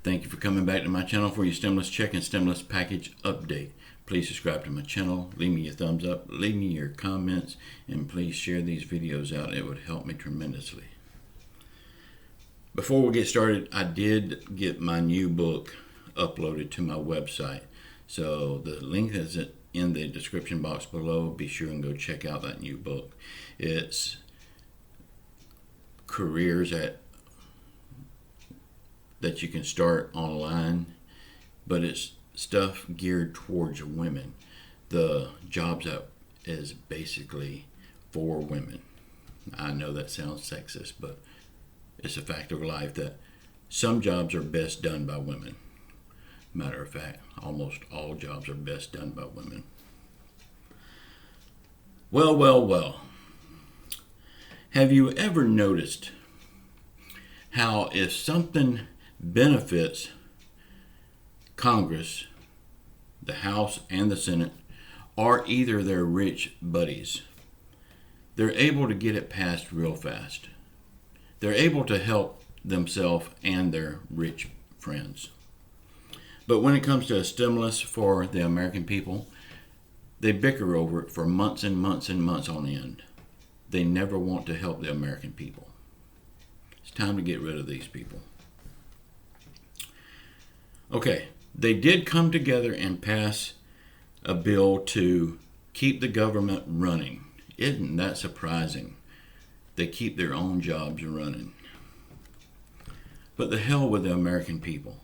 Thank you for coming back to my channel for your stimulus check and stimulus package update. Please subscribe to my channel, leave me your thumbs up, leave me your comments, and please share these videos out. It would help me tremendously. Before we get started, I did get my new book uploaded to my website. So the link is in the description box below. Be sure and go check out that new book. It's careers that you can start online, but it's stuff geared towards women. The jobs that is basically for women. I know that sounds sexist, but it's a fact of life that some jobs are best done by women. Matter of fact, almost all jobs are best done by women. Well. Have you ever noticed how if something benefits Congress, the House and the Senate, or either their rich buddies, they're able to get it passed real fast. They're able to help themselves and their rich friends. But when it comes to a stimulus for the American people, they bicker over it for months and months and months on end. They never want to help the American people. It's time to get rid of these people. Okay, they did come together and pass a bill to keep the government running. Isn't that surprising? They keep their own jobs running. But the hell with the American people.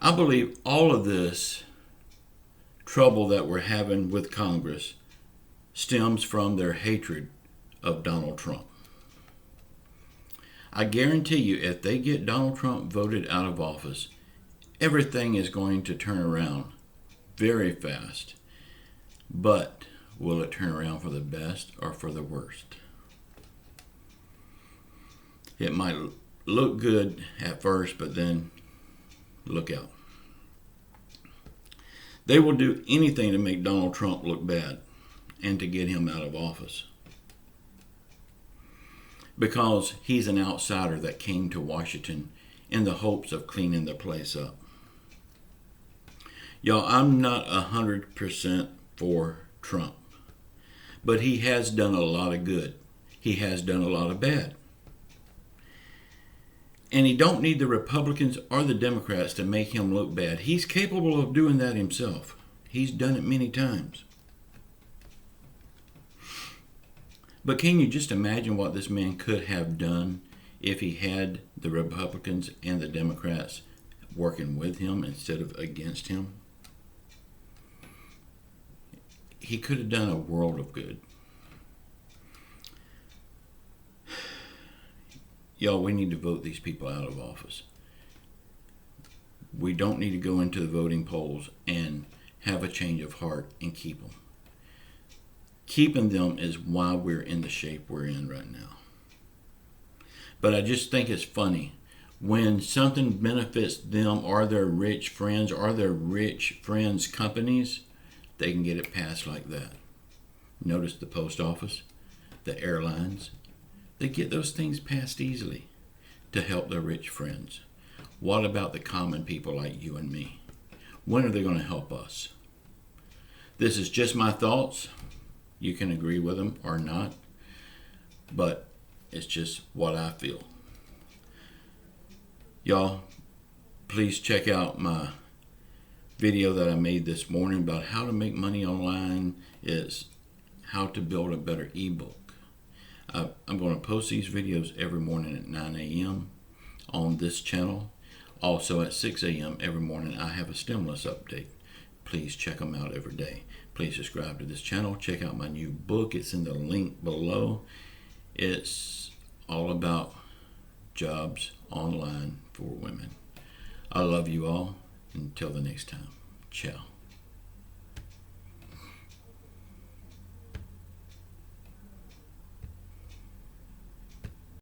I believe all of this trouble that we're having with Congress stems from their hatred of Donald Trump. I guarantee you, if they get Donald Trump voted out of office, everything is going to turn around very fast. But will it turn around for the best or for the worst? It might look good at first, but then look out. They will do anything to make Donald Trump look bad and to get him out of office, because he's an outsider that came to Washington in the hopes of cleaning the place up. Y'all, I'm not 100% for Trump, but he has done a lot of good. He has done a lot of bad. And he don't need the Republicans or the Democrats to make him look bad. He's capable of doing that himself. He's done it many times. But can you just imagine what this man could have done if he had the Republicans and the Democrats working with him instead of against him? He could have done a world of good. Y'all, we need to vote these people out of office. We don't need to go into the voting polls and have a change of heart and keep them. Keeping them is why we're in the shape we're in right now. But I just think it's funny when something benefits them or their rich friends or their rich friends' companies, they can get it passed like that. Notice the post office, the airlines, they get those things passed easily to help their rich friends. What about the common people like you and me? When are they going to help us? This is just my thoughts. You can agree with them or not, but it's just what I feel. Y'all, please check out my video that I made this morning about how to make money online. It's how to build a better ebook. I'm going to post these videos every morning at 9 a.m. on this channel. Also at 6 a.m. every morning I have a stimulus update. Please check them out every day. Please subscribe to this channel. Check out my new book. It's in the link below. It's all about jobs online for women. I love you all. Until the next time. Ciao.